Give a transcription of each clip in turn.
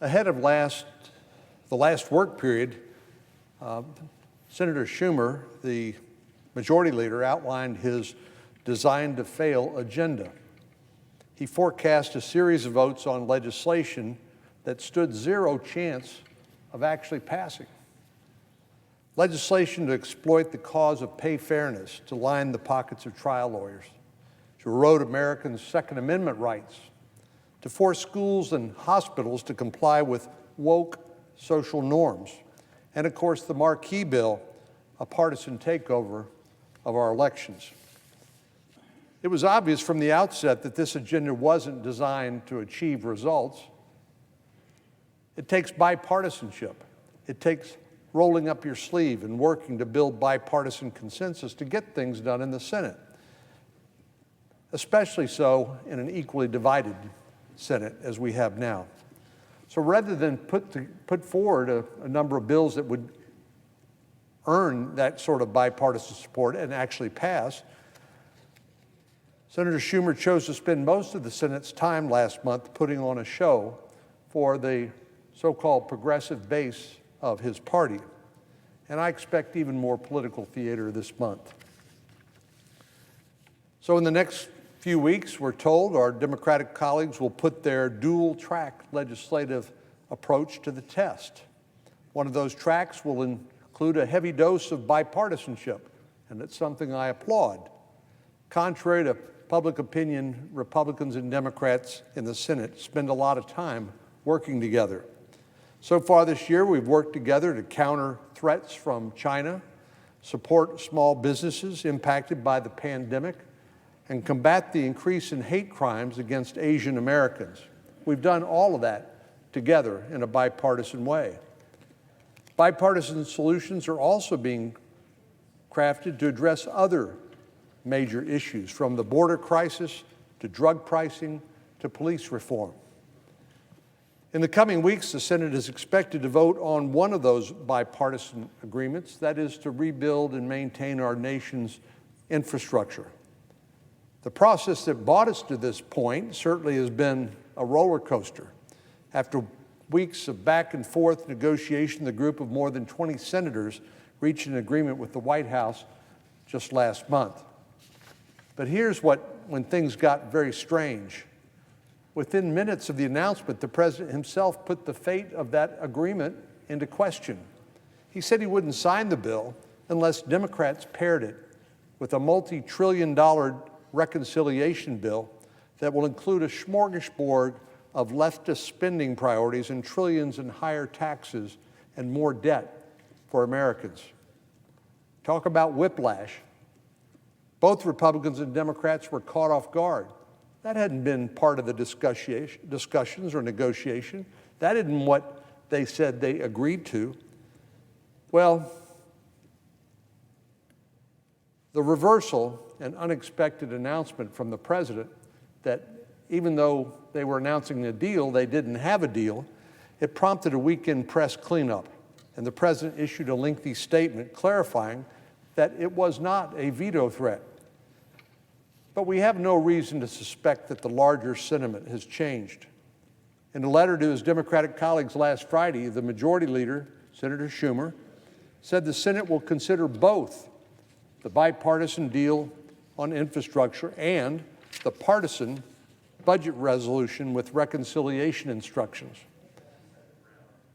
Ahead of the last work period, Senator Schumer, the majority leader, outlined his designed to fail agenda. He forecast a series of votes on legislation that stood zero chance of actually passing. Legislation to exploit the cause of pay fairness, to line the pockets of trial lawyers, to erode Americans' Second Amendment rights, to force schools and hospitals to comply with woke social norms, and of course the marquee bill, a partisan takeover of our elections. It was obvious from the outset that this agenda wasn't designed to achieve results. It takes bipartisanship. It takes rolling up your sleeve and working to build bipartisan consensus to get things done in the Senate, especially so in an equally divided Senate as we have now. So rather than put forward a number of bills that would earn that sort of bipartisan support and actually pass, Senator Schumer chose to spend most of the Senate's time last month putting on a show for the so-called progressive base of his party. And I expect even more political theater this month. So in the next few weeks, we're told our Democratic colleagues will put their dual-track legislative approach to the test. One of those tracks will include a heavy dose of bipartisanship, and it's something I applaud. Contrary to public opinion, Republicans and Democrats in the Senate spend a lot of time working together. So far this year, we've worked together to counter threats from China, support small businesses impacted by the pandemic, and combat the increase in hate crimes against Asian Americans. We've done all of that together in a bipartisan way. Bipartisan solutions are also being crafted to address other major issues, from the border crisis to drug pricing to police reform. In the coming weeks, the Senate is expected to vote on one of those bipartisan agreements, that is to rebuild and maintain our nation's infrastructure. The process that brought us to this point certainly has been a roller coaster. After weeks of back and forth negotiation, the group of more than 20 senators reached an agreement with the White House just last month. But here's when things got very strange. Within minutes of the announcement, the president himself put the fate of that agreement into question. He said he wouldn't sign the bill unless Democrats paired it with a multi-trillion-dollar reconciliation bill that will include a smorgasbord of leftist spending priorities and trillions in higher taxes and more debt for Americans. Talk about whiplash. Both Republicans and Democrats were caught off guard. That hadn't been part of the discussions or negotiation. That isn't what they said they agreed to. Well, the reversal and unexpected announcement from the president that even though they were announcing a deal, they didn't have a deal, it prompted a weekend press cleanup. And the president issued a lengthy statement clarifying that it was not a veto threat. But we have no reason to suspect that the larger sentiment has changed. In a letter to his Democratic colleagues last Friday, the majority leader, Senator Schumer, said the Senate will consider both the bipartisan deal on infrastructure and the partisan budget resolution with reconciliation instructions.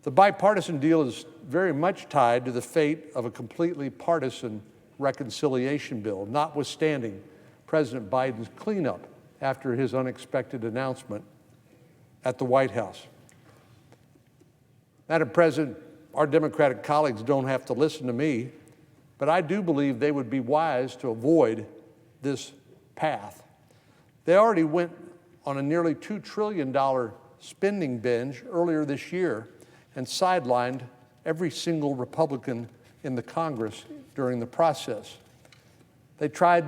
The bipartisan deal is very much tied to the fate of a completely partisan reconciliation bill, notwithstanding President Biden's cleanup after his unexpected announcement at the White House. Madam President, our Democratic colleagues don't have to listen to me, but I do believe they would be wise to avoid this path. They already went on a nearly $2 trillion spending binge earlier this year and sidelined every single Republican in the Congress during the process. They tried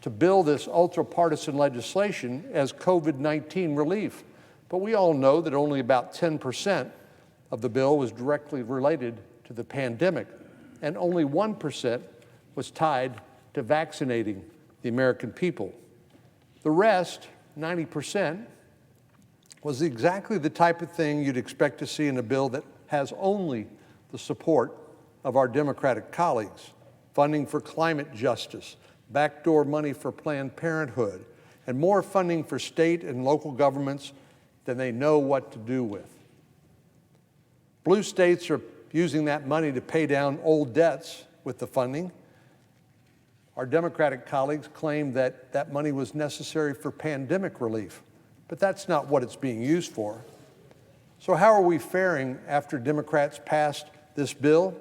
to bill this ultra-partisan legislation as COVID-19 relief, but we all know that only about 10% of the bill was directly related to the pandemic, and only 1% was tied to vaccinating the American people. The rest, 90%, was exactly the type of thing you'd expect to see in a bill that has only the support of our Democratic colleagues: funding for climate justice, backdoor money for Planned Parenthood, and more funding for state and local governments than they know what to do with. Blue states are using that money to pay down old debts with the funding. Our Democratic colleagues claim that that money was necessary for pandemic relief, but that's not what it's being used for. So how are we faring after Democrats passed this bill?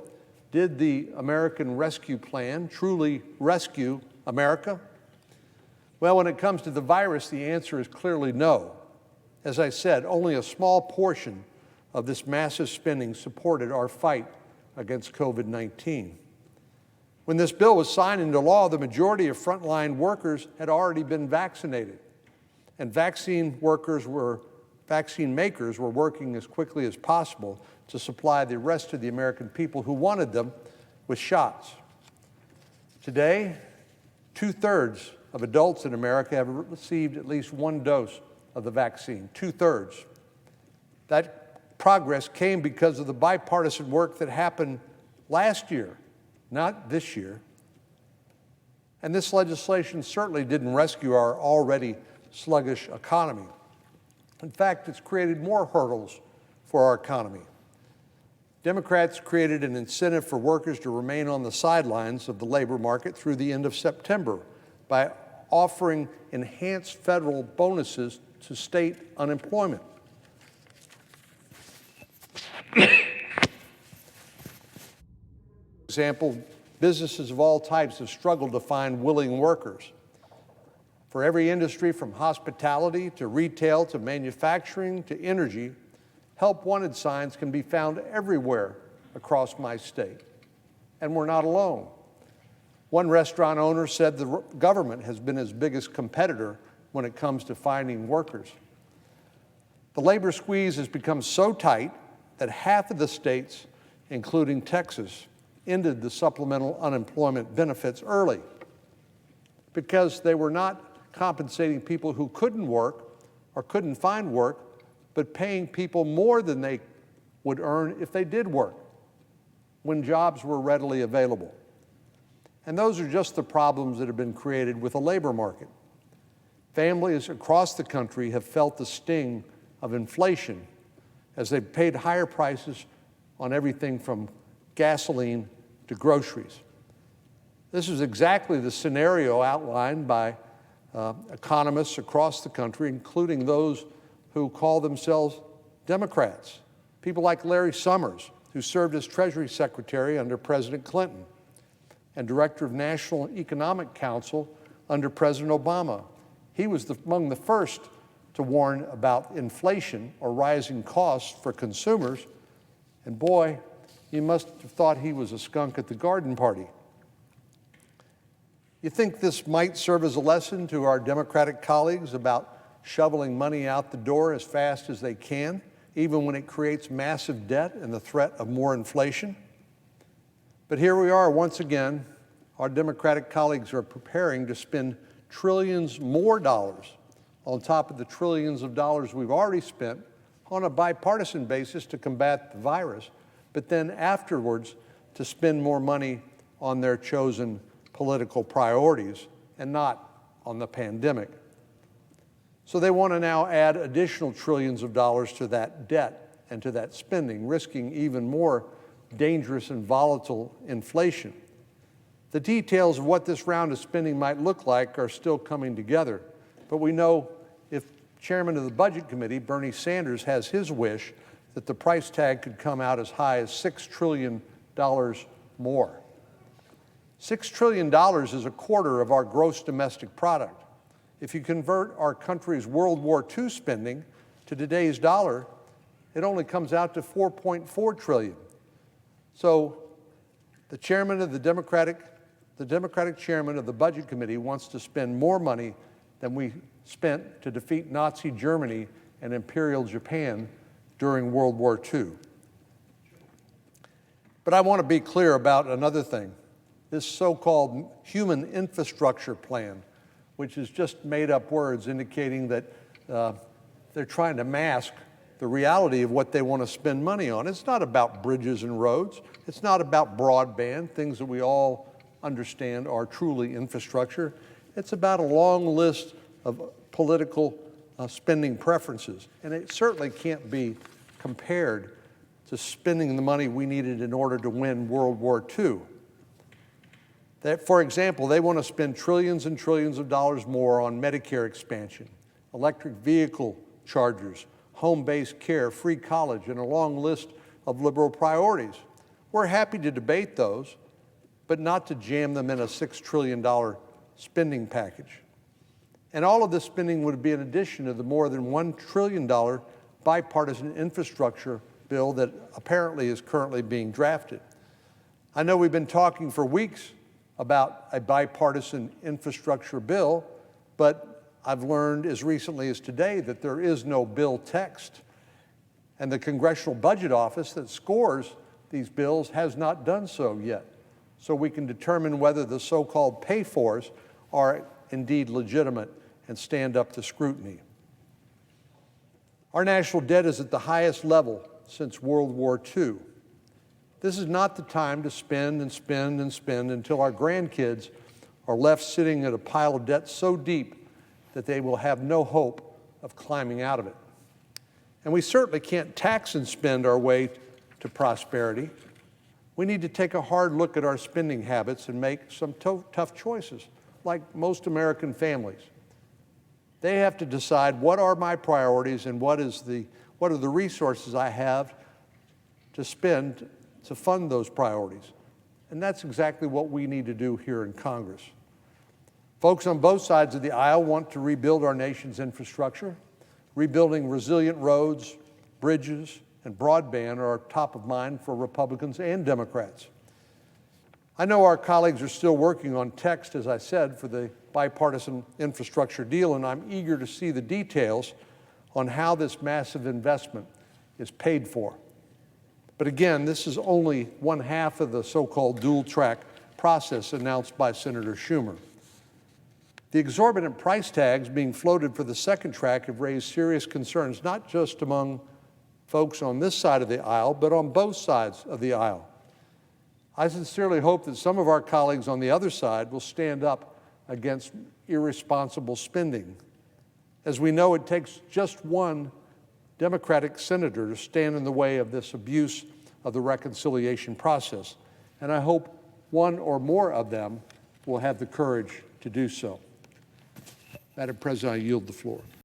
Did the American Rescue Plan truly rescue America? Well, when it comes to the virus, the answer is clearly no. As I said, only a small portion of this massive spending supported our fight against COVID-19. When this bill was signed into law, the majority of frontline workers had already been vaccinated, and vaccine makers were working as quickly as possible to supply the rest of the American people who wanted them with shots. Today, 2/3 of adults in America have received at least one dose of the vaccine, 2/3. That progress came because of the bipartisan work that happened last year, not this year. And this legislation certainly didn't rescue our already sluggish economy. In fact, it's created more hurdles for our economy. Democrats created an incentive for workers to remain on the sidelines of the labor market through the end of September by offering enhanced federal bonuses to state unemployment. For example, businesses of all types have struggled to find willing workers. For every industry, from hospitality to retail to manufacturing to energy, help wanted signs can be found everywhere across my state. And we're not alone. One restaurant owner said the government has been his biggest competitor when it comes to finding workers. The labor squeeze has become so tight that half of the states, including Texas, ended the supplemental unemployment benefits early because they were not compensating people who couldn't work or couldn't find work, but paying people more than they would earn if they did work when jobs were readily available. And those are just the problems that have been created with the labor market. Families across the country have felt the sting of inflation as they've paid higher prices on everything from gasoline to groceries. This is exactly the scenario outlined by economists across the country, including those who call themselves Democrats. People like Larry Summers, who served as Treasury Secretary under President Clinton and Director of National Economic Council under President Obama. He was among the first to warn about inflation or rising costs for consumers, and boy, you must have thought he was a skunk at the garden party. You think this might serve as a lesson to our Democratic colleagues about shoveling money out the door as fast as they can, even when it creates massive debt and the threat of more inflation? But here we are once again. Our Democratic colleagues are preparing to spend trillions more dollars on top of the trillions of dollars we've already spent on a bipartisan basis to combat the virus, but then afterwards to spend more money on their chosen political priorities and not on the pandemic. So they want to now add additional trillions of dollars to that debt and to that spending, risking even more dangerous and volatile inflation. The details of what this round of spending might look like are still coming together, but we know if Chairman of the Budget Committee, Bernie Sanders, has his wish, that the price tag could come out as high as $6 trillion more. $6 trillion is a quarter of our gross domestic product. If you convert our country's World War II spending to today's dollar, it only comes out to $4.4 trillion. So the Democratic chairman of the Budget Committee wants to spend more money than we spent to defeat Nazi Germany and Imperial Japan during World War II. But I want to be clear about another thing. This so-called human infrastructure plan, which is just made-up words indicating that they're trying to mask the reality of what they want to spend money on. It's not about bridges and roads. It's not about broadband, things that we all understand are truly infrastructure. It's about a long list of political spending preferences. And it certainly can't be compared to spending the money we needed in order to win World War II. That, for example, they want to spend trillions and trillions of dollars more on Medicare expansion, electric vehicle chargers, home-based care, free college, and a long list of liberal priorities. We're happy to debate those, but not to jam them in a $6 trillion spending package. And all of this spending would be in addition to the more than $1 trillion bipartisan infrastructure bill that apparently is currently being drafted. I know we've been talking for weeks about a bipartisan infrastructure bill, but I've learned as recently as today that there is no bill text. And the Congressional Budget Office that scores these bills has not done so yet. So we can determine whether the so-called pay-fors are indeed legitimate and stand up to scrutiny. Our national debt is at the highest level since World War II. This is not the time to spend and spend and spend until our grandkids are left sitting at a pile of debt so deep that they will have no hope of climbing out of it. And we certainly can't tax and spend our way to prosperity. We need to take a hard look at our spending habits and make some tough choices, like most American families. They have to decide what are my priorities and what are the resources I have to spend to fund those priorities. And that's exactly what we need to do here in Congress. Folks on both sides of the aisle want to rebuild our nation's infrastructure. Rebuilding resilient roads, bridges, and broadband are top of mind for Republicans and Democrats. I know our colleagues are still working on text, as I said, for the bipartisan infrastructure deal, and I'm eager to see the details on how this massive investment is paid for. But again, this is only one half of the so-called dual-track process announced by Senator Schumer. The exorbitant price tags being floated for the second track have raised serious concerns, not just among folks on this side of the aisle, but on both sides of the aisle. I sincerely hope that some of our colleagues on the other side will stand up against irresponsible spending. As we know, it takes just one Democratic senator to stand in the way of this abuse of the reconciliation process, and I hope one or more of them will have the courage to do so. Madam President, I yield the floor.